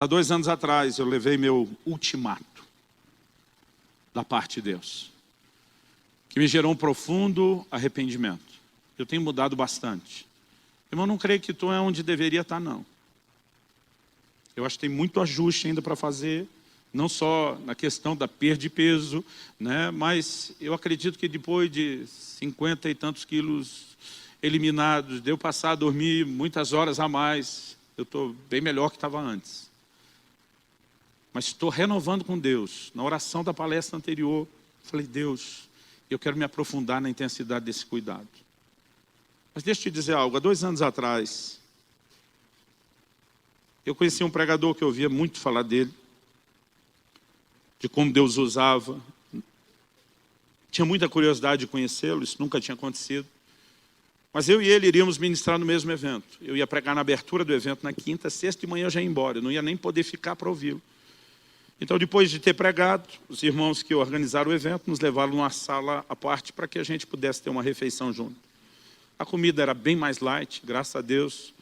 Há 2 anos atrás eu levei meu ultimato da parte de Deus, que me gerou um profundo arrependimento. Eu tenho mudado bastante. Irmão, não creio que estou onde deveria estar, não. Eu acho que tem muito ajuste ainda para fazer, não só na questão da perda de peso, né? Mas eu acredito que depois de 50 e tantos quilos eliminados, de eu passar a dormir muitas horas a mais, eu estou bem melhor que estava antes. Mas estou renovando com Deus. Na oração da palestra anterior, falei, Deus, eu quero me aprofundar na intensidade desse cuidado. Mas deixa eu te dizer algo, há 2 anos atrás, eu conheci um pregador que eu ouvia muito falar dele, de como Deus usava. Tinha muita curiosidade de conhecê-lo, isso nunca tinha acontecido. Mas eu e ele iríamos ministrar no mesmo evento. Eu ia pregar na abertura do evento na quinta, sexta de manhã eu já ia embora, eu não ia nem poder ficar para ouvi-lo. Então, depois de ter pregado, os irmãos que organizaram o evento nos levaram numa sala à parte para que a gente pudesse ter uma refeição junto. A comida era bem mais light, graças a Deus,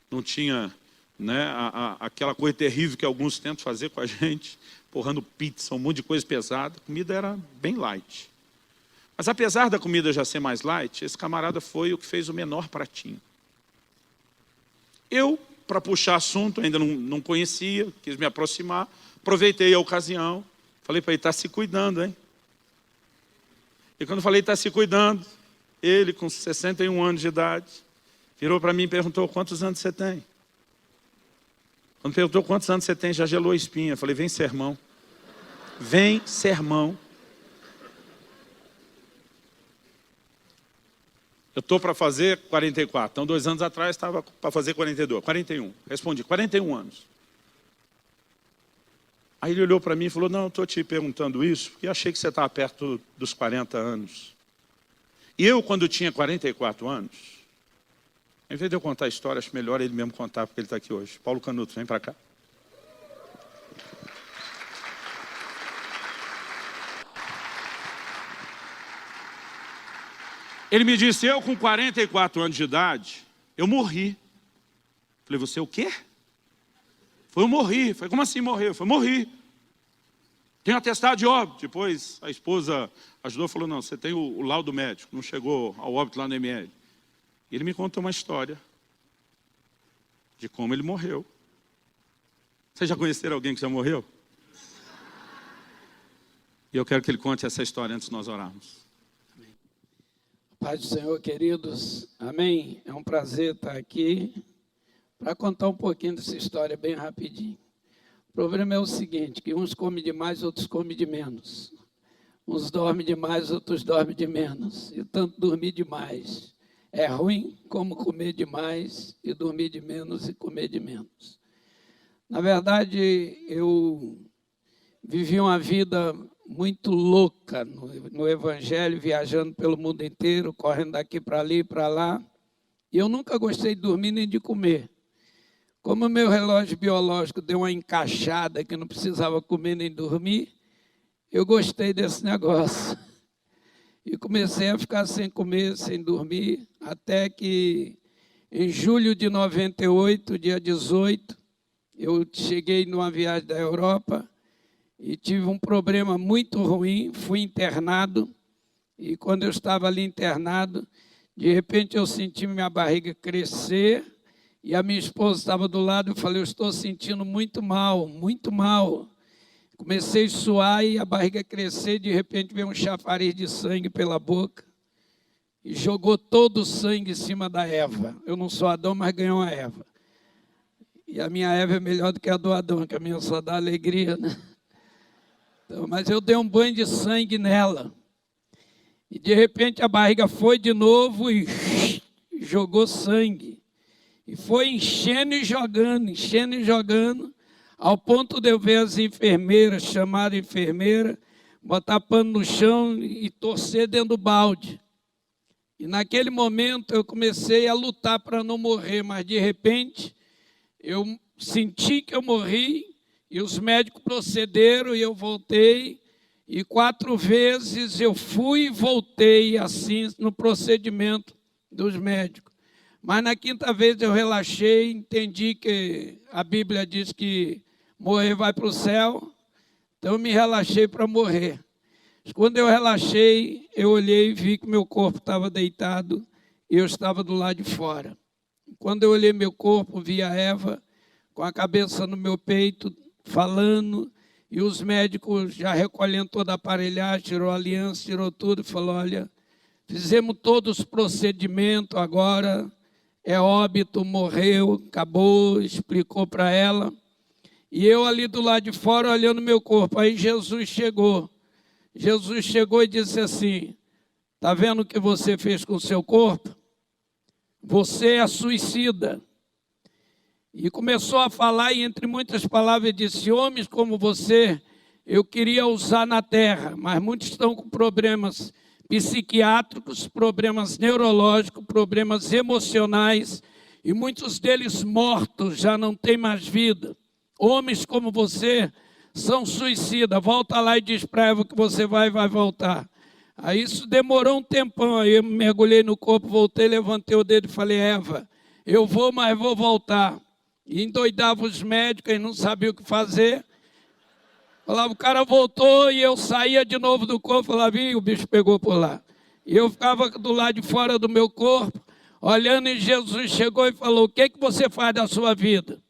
não tinha, né, aquela coisa terrível que alguns tentam fazer com a gente, porrando pizza, um monte de coisa pesada. A comida era bem light. Mas apesar da comida já ser mais light, esse camarada foi o que fez o menor pratinho. Eu, para puxar assunto, ainda não conhecia, quis me aproximar, aproveitei a ocasião, falei para ele, está se cuidando, hein? E quando eu falei, está se cuidando, ele com 61 anos de idade, virou para mim e perguntou, quantos anos você tem? Quando perguntou quantos anos você tem, já gelou a espinha. Eu falei, vem sermão. Vem sermão. Eu estou para fazer 44. Então, 2 anos atrás, estava para fazer 42. 41. Respondi, 41 anos. Aí ele olhou para mim e falou, não, estou te perguntando isso, porque achei que você estava perto dos 40 anos. E eu, quando tinha 44 anos, em vez de eu contar a história, acho melhor ele mesmo contar, porque ele está aqui hoje. Paulo Canuto, vem para cá. Ele me disse, eu com 44 anos de idade, eu morri. Falei, você o quê? Eu morri. Falei, como assim morreu? Eu falei, morri. Tem um atestado de óbito. Depois a esposa ajudou e falou, não, você tem o laudo médico, não chegou ao óbito lá no ML. E ele me contou uma história de como ele morreu. Vocês já conheceram alguém que já morreu? E eu quero que ele conte essa história antes de nós orarmos. Paz do Senhor, queridos. Amém? É um prazer estar aqui para contar um pouquinho dessa história bem rapidinho. O problema é o seguinte, que uns comem demais, outros comem de menos. Uns dormem demais, outros dormem de menos. E tanto dormir demais é ruim como comer demais e dormir de menos e comer de menos. Na verdade, eu vivi uma vida muito louca no Evangelho, viajando pelo mundo inteiro, correndo daqui para ali e para lá. E eu nunca gostei de dormir nem de comer. Como o meu relógio biológico deu uma encaixada que não precisava comer nem dormir, eu gostei desse negócio. E comecei a ficar sem comer, sem dormir, até que em julho de 98, dia 18, eu cheguei numa viagem da Europa e tive um problema muito ruim, fui internado. E quando eu estava ali internado, de repente eu senti minha barriga crescer, e a minha esposa estava do lado, eu falei, eu estou sentindo muito mal, muito mal. Comecei a suar e a barriga crescer, de repente veio um chafariz de sangue pela boca e jogou todo o sangue em cima da Eva. Eu não sou Adão, mas ganhou a Eva. E a minha Eva é melhor do que a do Adão, que a minha só dá alegria, né? Então, mas eu dei um banho de sangue nela. E de repente a barriga foi de novo e jogou sangue. E foi enchendo e jogando, ao ponto de eu ver as enfermeiras, chamar a enfermeira, botar pano no chão e torcer dentro do balde. E naquele momento eu comecei a lutar para não morrer, mas de repente eu senti que eu morri e os médicos procederam e eu voltei. E 4 vezes eu fui e voltei assim no procedimento dos médicos. Mas na 5ª vez eu relaxei, entendi que a Bíblia diz que morrer vai para o céu. Então eu me relaxei para morrer. Quando eu relaxei, eu olhei e vi que meu corpo estava deitado e eu estava do lado de fora. Quando eu olhei meu corpo, vi a Eva com a cabeça no meu peito, falando, e os médicos já recolhendo toda a aparelhagem, tirou a aliança, tirou tudo e falou, olha, fizemos todos os procedimentos, agora é óbito, morreu, acabou, explicou para ela. E eu ali do lado de fora olhando meu corpo, aí Jesus chegou e disse assim, está vendo o que você fez com o seu corpo? Você é suicida. E começou a falar, e entre muitas palavras disse, homens como você, eu queria usar na terra, mas muitos estão com problemas psiquiátricos, problemas neurológicos, problemas emocionais, e muitos deles mortos, já não têm mais vida. Homens como você são suicidas, volta lá e diz para Eva que você vai voltar. Aí isso demorou um tempão, aí eu mergulhei no corpo, voltei, levantei o dedo e falei, Eva, eu vou, mas vou voltar. E endoidava os médicos e não sabia o que fazer. Falava, o cara voltou e eu saía de novo do corpo, falava, o bicho pegou por lá. E eu ficava do lado de fora do meu corpo, olhando, e Jesus chegou e falou, o que você faz da sua vida?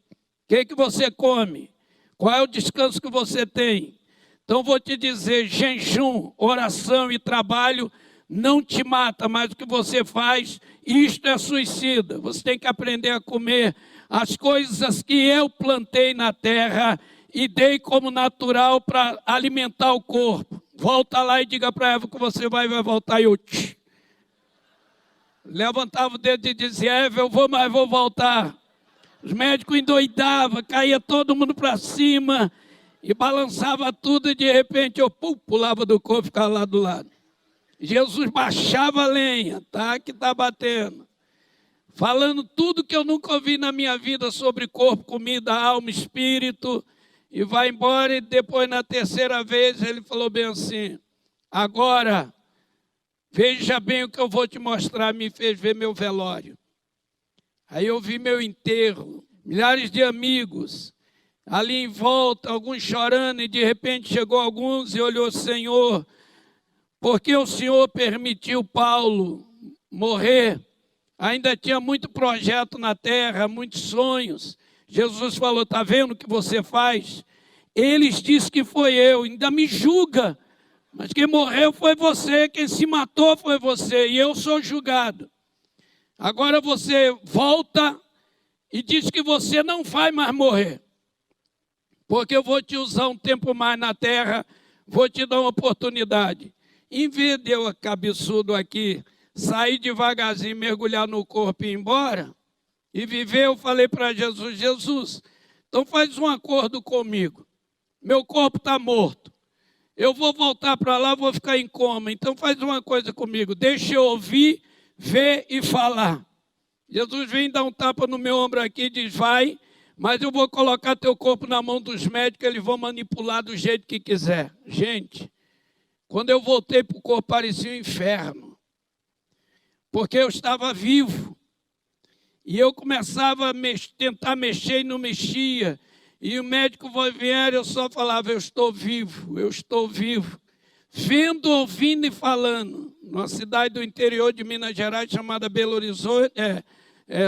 O que você come? Qual é o descanso que você tem? Então vou te dizer, jejum, oração e trabalho não te mata, mas o que você faz, isto é suicida. Você tem que aprender a comer as coisas que eu plantei na terra e dei como natural para alimentar o corpo. Volta lá e diga para Eva que você vai voltar. E eu levantava o dedo e dizia, Eva, eu vou, mas vou voltar. Os médicos endoidavam, caía todo mundo para cima e balançava tudo e de repente eu pulava do corpo e ficava lá do lado. Jesus baixava a lenha, tá? Que está batendo. Falando tudo que eu nunca ouvi na minha vida sobre corpo, comida, alma, espírito. E vai embora e depois na terceira vez ele falou bem assim, agora veja bem o que eu vou te mostrar, me fez ver meu velório. Aí eu vi meu enterro, milhares de amigos, ali em volta, alguns chorando, e de repente chegou alguns e olhou, Senhor, por que o Senhor permitiu Paulo morrer? Ainda tinha muito projeto na terra, muitos sonhos. Jesus falou, está vendo o que você faz? Eles dizem que foi eu, ainda me julga, mas quem morreu foi você, quem se matou foi você, e eu sou julgado. Agora você volta e diz que você não vai mais morrer, porque eu vou te usar um tempo mais na terra, vou te dar uma oportunidade. Em vez de eu, cabeçudo aqui, sair devagarzinho, mergulhar no corpo e ir embora, e viver, eu falei para Jesus, Jesus, então faz um acordo comigo, meu corpo está morto, eu vou voltar para lá, vou ficar em coma, então faz uma coisa comigo, deixa eu ouvir, ver e falar. Jesus vem dar um tapa no meu ombro aqui e diz, vai, mas eu vou colocar teu corpo na mão dos médicos, eles vão manipular do jeito que quiser. Gente, quando eu voltei para o corpo, parecia um inferno, porque eu estava vivo, e eu começava a tentar mexer e não mexia, e o médico vier, eu só falava, eu estou vivo, vendo, ouvindo e falando, numa cidade do interior de Minas Gerais, chamada Belo Horizonte,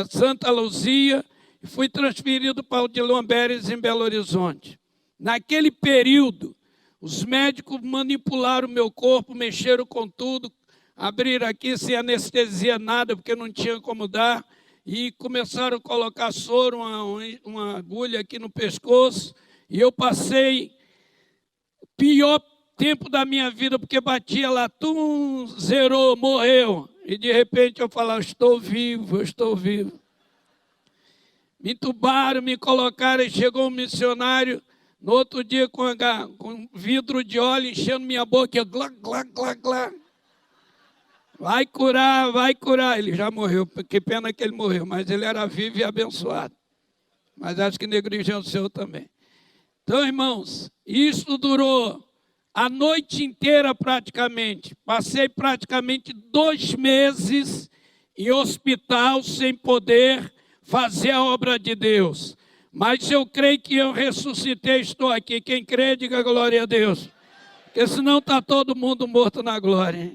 Santa Luzia, e fui transferido para o de Lomberes, em Belo Horizonte. Naquele período, os médicos manipularam o meu corpo, mexeram com tudo, abriram aqui sem anestesia nada, porque não tinha como dar, e começaram a colocar soro, uma agulha aqui no pescoço, e eu passei o pior tempo da minha vida, porque batia lá, zerou, morreu, e de repente eu falava, estou vivo, Me entubaram, me colocaram, e chegou um missionário, no outro dia com vidro de óleo, enchendo minha boca, eu, glá, glá, glá, glá. Vai curar. Ele já morreu, que pena que ele morreu, mas ele era vivo e abençoado. Mas acho que negligenciou também. Então, irmãos, isso durou a noite inteira praticamente. Passei praticamente 2 meses em hospital sem poder fazer a obra de Deus. Mas se eu creio que eu ressuscitei, estou aqui. Quem crê, diga glória a Deus. Porque senão está todo mundo morto na glória.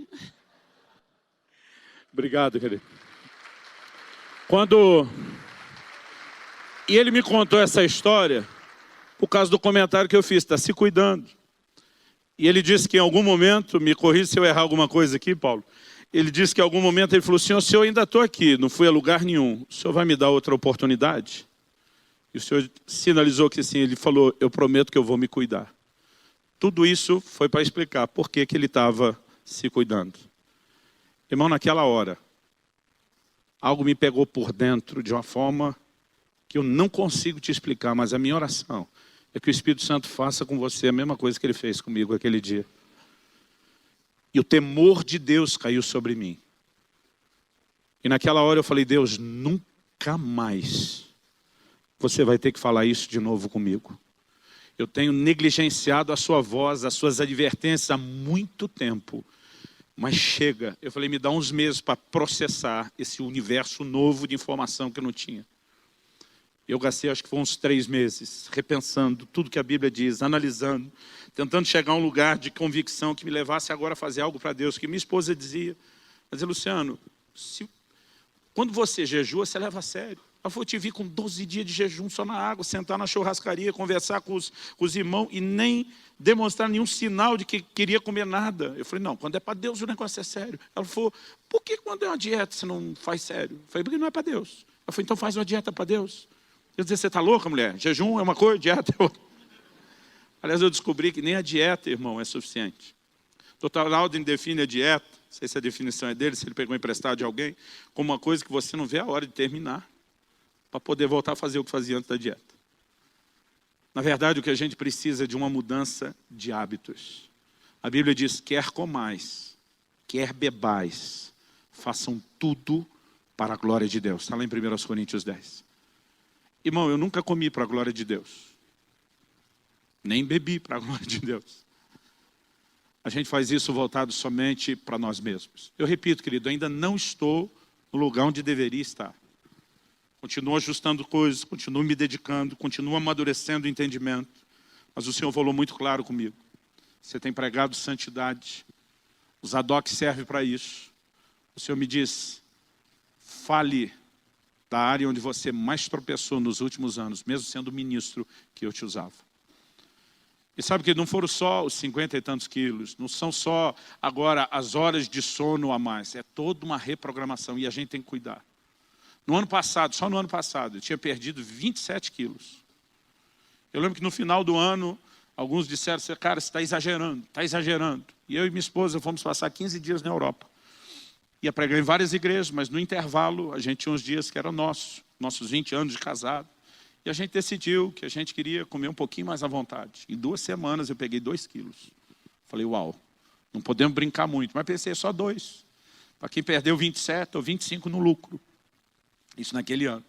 Obrigado, querido. E ele me contou essa história por causa do comentário que eu fiz, está se cuidando. E ele disse que em algum momento, me corrija se eu errar alguma coisa aqui, Paulo, ele disse que em algum momento ele falou assim, o senhor ainda estou aqui, não fui a lugar nenhum, o senhor vai me dar outra oportunidade? E o senhor sinalizou que sim, ele falou, eu prometo que eu vou me cuidar. Tudo isso foi para explicar por que ele estava se cuidando. Irmão, naquela hora, algo me pegou por dentro de uma forma que eu não consigo te explicar, mas a minha oração é que o Espírito Santo faça com você a mesma coisa que ele fez comigo aquele dia. E o temor de Deus caiu sobre mim. E naquela hora eu falei, Deus, nunca mais você vai ter que falar isso de novo comigo. Eu tenho negligenciado a sua voz, as suas advertências há muito tempo. Mas chega, eu falei, me dá uns meses para processar esse universo novo de informação que eu não tinha. Eu gastei, acho que foi uns 3 meses, repensando tudo que a Bíblia diz, analisando, tentando chegar a um lugar de convicção que me levasse agora a fazer algo para Deus. Que minha esposa dizia, mas Luciano, quando você jejua, você leva a sério. Ela falou, eu te vi com 12 dias de jejum só na água, sentar na churrascaria, conversar com os irmãos e nem demonstrar nenhum sinal de que queria comer nada. Eu falei, não, quando é para Deus o negócio é sério. Ela falou, por que quando é uma dieta você não faz sério? Eu falei, porque não é para Deus. Eu falei, então faz uma dieta para Deus. Eu disse, você está louca, mulher? Jejum é uma coisa, dieta é outra. Aliás, eu descobri que nem a dieta, irmão, é suficiente. Dr. Alden define a dieta, não sei se a definição é dele, se ele pegou emprestado de alguém, como uma coisa que você não vê a hora de terminar, para poder voltar a fazer o que fazia antes da dieta. Na verdade, o que a gente precisa é de uma mudança de hábitos. A Bíblia diz, quer comais, quer bebais, façam tudo para a glória de Deus. Está lá em 1 Coríntios 10. Irmão, eu nunca comi para a glória de Deus. Nem bebi para a glória de Deus. A gente faz isso voltado somente para nós mesmos. Eu repito, querido, ainda não estou no lugar onde deveria estar. Continuo ajustando coisas, continuo me dedicando, continuo amadurecendo o entendimento. Mas o Senhor falou muito claro comigo. Você tem pregado santidade. O Zadok serve para isso. O Senhor me diz, fale da área onde você mais tropeçou nos últimos anos, mesmo sendo ministro que eu te usava. E sabe que não foram só os 50 e tantos quilos, não são só agora as horas de sono a mais, é toda uma reprogramação e a gente tem que cuidar. No ano passado, só no ano passado, eu tinha perdido 27 quilos. Eu lembro que no final do ano, alguns disseram, cara, você está exagerando, está exagerando. E eu e minha esposa fomos passar 15 dias na Europa. Ia pregar em várias igrejas, mas no intervalo, a gente tinha uns dias que eram nossos 20 anos de casado. E a gente decidiu que a gente queria comer um pouquinho mais à vontade. Em 2 semanas eu peguei 2 quilos. Falei, uau, não podemos brincar muito. Mas pensei, só 2. Para quem perdeu 27 ou 25 no lucro. Isso naquele ano.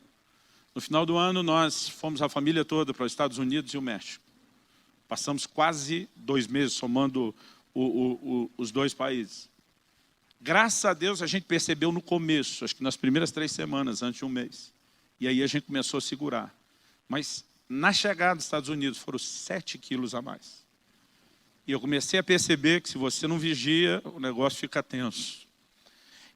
No final do ano, nós fomos a família toda para os Estados Unidos e o México. Passamos quase 2 meses, somando os 2 países. Graças a Deus, a gente percebeu no começo, acho que nas primeiras 3 semanas, antes de 1 mês. E aí a gente começou a segurar. Mas na chegada dos Estados Unidos, foram 7 quilos a mais. E eu comecei a perceber que se você não vigia, o negócio fica tenso.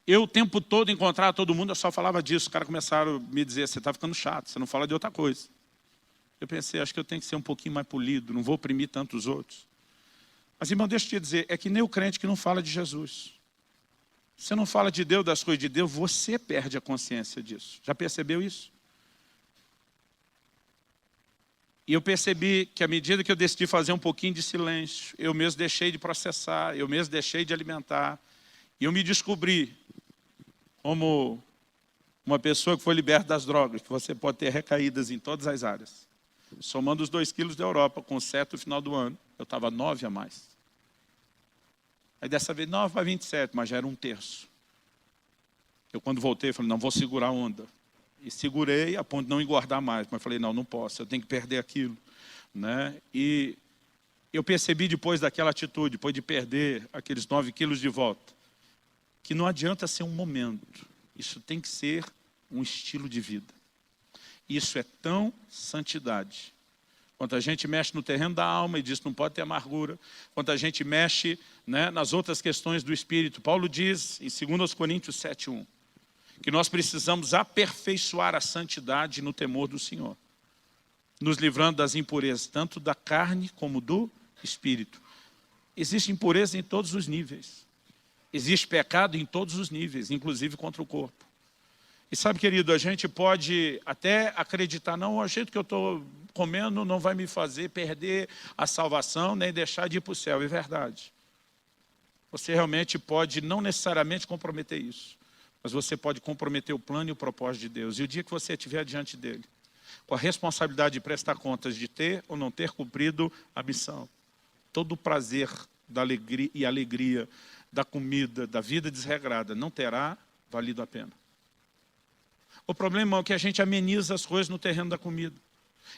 Eu o tempo todo encontrava todo mundo, eu só falava disso. Os caras começaram a me dizer, você está ficando chato, você não fala de outra coisa. Eu pensei, acho que eu tenho que ser um pouquinho mais polido, não vou oprimir tanto os outros. Mas, irmão, deixa eu te dizer, é que nem o crente que não fala de Jesus. Você não fala de Deus, das coisas de Deus, você perde a consciência disso. Já percebeu isso? E eu percebi que à medida que eu decidi fazer um pouquinho de silêncio, eu mesmo deixei de processar, eu mesmo deixei de alimentar. E eu me descobri como uma pessoa que foi liberta das drogas, que você pode ter recaídas em todas as áreas. Somando os 2 quilos da Europa, com 7 no final do ano, eu estava 9 a mais. Aí dessa vez 9 para 27, mas já era 1/3. Eu quando voltei, falei, não, vou segurar a onda. E segurei a ponto de não engordar mais, mas falei, não posso, eu tenho que perder aquilo. Né? E eu percebi depois daquela atitude, depois de perder aqueles 9 quilos de volta, que não adianta ser um momento, isso tem que ser um estilo de vida. Isso é tão santidade. Quando a gente mexe no terreno da alma e diz que não pode ter amargura, quando a gente mexe, né, nas outras questões do espírito, Paulo diz em 2 Coríntios 7:1, que nós precisamos aperfeiçoar a santidade no temor do Senhor, nos livrando das impurezas, tanto da carne como do espírito. Existe impureza em todos os níveis. Existe pecado em todos os níveis, inclusive contra o corpo. E sabe, querido, a gente pode até acreditar, não, o jeito que eu estou comendo não vai me fazer perder a salvação, nem deixar de ir para o céu. É verdade. Você realmente pode não necessariamente comprometer isso, mas você pode comprometer o plano e o propósito de Deus. E o dia que você estiver diante dele, com a responsabilidade de prestar contas de ter ou não ter cumprido a missão, todo o prazer da alegria e alegria da comida, da vida desregrada, não terá valido a pena. O problema é que a gente ameniza as coisas no terreno da comida.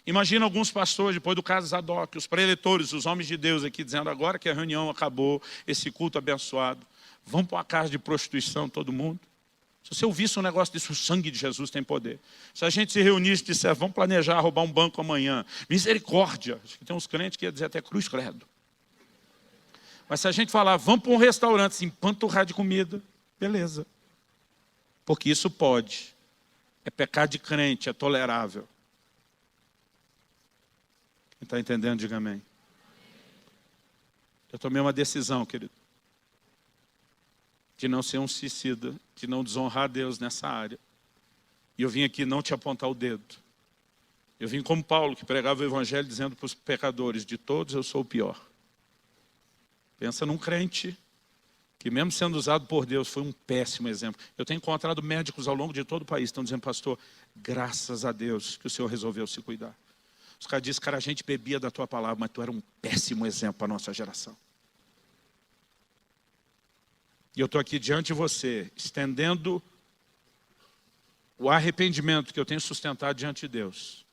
Imagina alguns pastores, depois do caso Zadok, os preletores, os homens de Deus aqui, dizendo agora que a reunião acabou, esse culto abençoado, vamos para uma casa de prostituição todo mundo. Se você ouvisse um negócio disso, o sangue de Jesus tem poder. Se a gente se reunisse e dissesse, vamos planejar roubar um banco amanhã, misericórdia. Acho que tem uns crentes que iam dizer até cruz credo. Mas se a gente falar, vamos para um restaurante, assim, panturrar de comida, beleza. Porque isso pode. É pecado de crente, é tolerável. Quem está entendendo, diga amém. Eu tomei uma decisão, querido, de não ser um suicida, de não desonrar a Deus nessa área. E eu vim aqui não te apontar o dedo. Eu vim como Paulo, que pregava o evangelho dizendo para os pecadores, de todos eu sou o pior. Pensa num crente que mesmo sendo usado por Deus, foi um péssimo exemplo. Eu tenho encontrado médicos ao longo de todo o país, estão dizendo, pastor, graças a Deus que o Senhor resolveu se cuidar. Os caras dizem, cara, a gente bebia da tua palavra, mas tu era um péssimo exemplo para a nossa geração. E eu estou aqui diante de você, estendendo o arrependimento que eu tenho sustentado diante de Deus.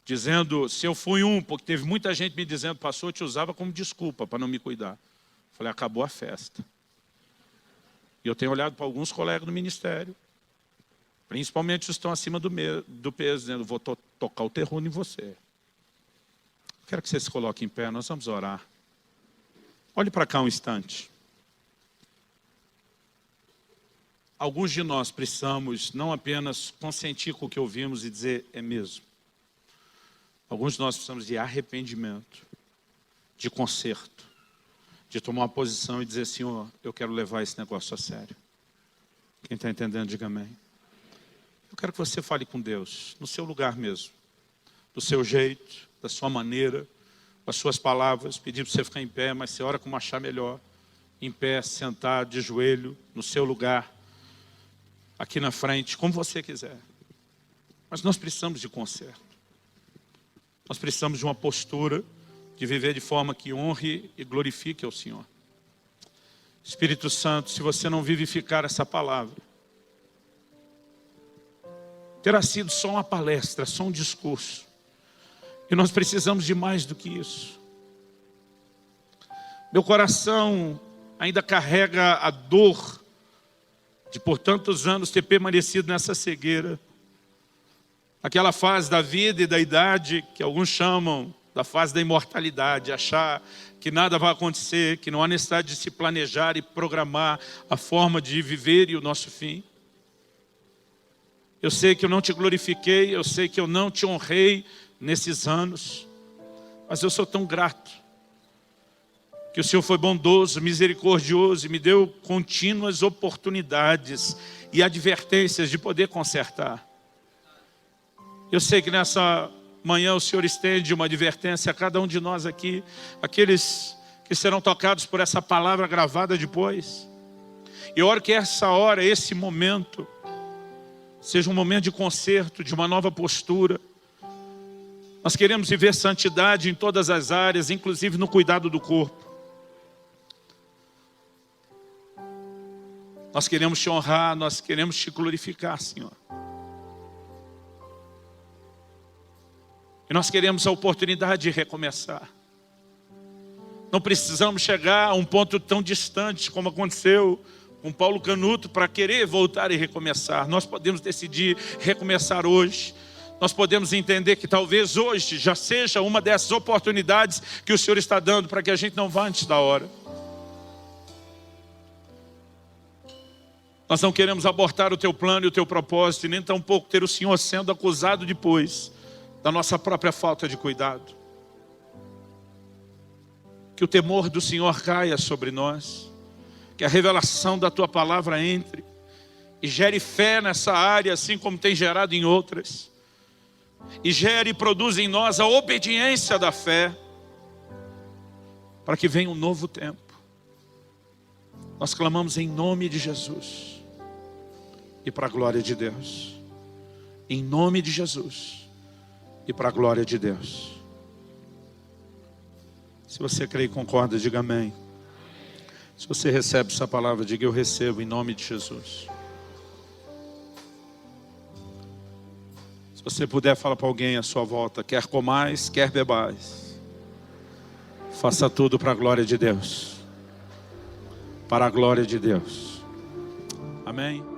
Dizendo, se eu fui porque teve muita gente me dizendo, pastor, eu te usava como desculpa para não me cuidar. Falei, acabou a festa. E eu tenho olhado para alguns colegas do ministério, principalmente os que estão acima do peso, dizendo, vou tocar o terror em você. Quero que você se coloque em pé, nós vamos orar. Olhe para cá um instante. Alguns de nós precisamos não apenas consentir com o que ouvimos e dizer, é mesmo. Alguns de nós precisamos de arrependimento, de conserto, de tomar uma posição e dizer, Senhor, eu quero levar esse negócio a sério. Quem está entendendo, diga amém. Eu quero que você fale com Deus, no seu lugar mesmo, do seu jeito, da sua maneira, com as suas palavras, pedir para você ficar em pé, mas você ora como achar melhor, em pé, sentado, de joelho, no seu lugar, aqui na frente, como você quiser. Mas nós precisamos de conserto. Nós precisamos de uma postura de viver de forma que honre e glorifique ao Senhor. Espírito Santo, se você não vivificar essa palavra, terá sido só uma palestra, só um discurso. E nós precisamos de mais do que isso. Meu coração ainda carrega a dor de por tantos anos ter permanecido nessa cegueira. Aquela fase da vida e da idade que alguns chamam da fase da imortalidade, achar que nada vai acontecer, que não há necessidade de se planejar e programar a forma de viver e o nosso fim. Eu sei que eu não te glorifiquei, eu sei que eu não te honrei nesses anos, mas eu sou tão grato que o Senhor foi bondoso, misericordioso e me deu contínuas oportunidades e advertências de poder consertar. Eu sei que nessa manhã o Senhor estende uma advertência a cada um de nós aqui, aqueles que serão tocados por essa palavra gravada depois. E eu oro que essa hora, esse momento, seja um momento de conserto, de uma nova postura. Nós queremos viver santidade em todas as áreas, inclusive no cuidado do corpo. Nós queremos te honrar, nós queremos te glorificar, Senhor. E nós queremos a oportunidade de recomeçar. Não precisamos chegar a um ponto tão distante como aconteceu com Paulo Canuto para querer voltar e recomeçar. Nós podemos decidir recomeçar hoje. nós podemos entender que talvez hoje já seja uma dessas oportunidades que o Senhor está dando para que a gente não vá antes da hora. Nós não queremos abortar o teu plano e o teu propósito, e nem tampouco ter o Senhor sendo acusado depois da nossa própria falta de cuidado. Que o temor do Senhor caia sobre nós, que a revelação da tua palavra entre e gere fé nessa área, assim como tem gerado em outras, e gere e produza em nós a obediência da fé, para que venha um novo tempo. Nós clamamos em nome de Jesus e para a glória de Deus. Em nome de Jesus e para a glória de Deus. Se você crê e concorda, diga amém. Se você recebe essa palavra, diga eu recebo em nome de Jesus. Se você puder, fala para alguém à sua volta, quer comais, quer bebais, faça tudo para a glória de Deus. Para a glória de Deus. Amém.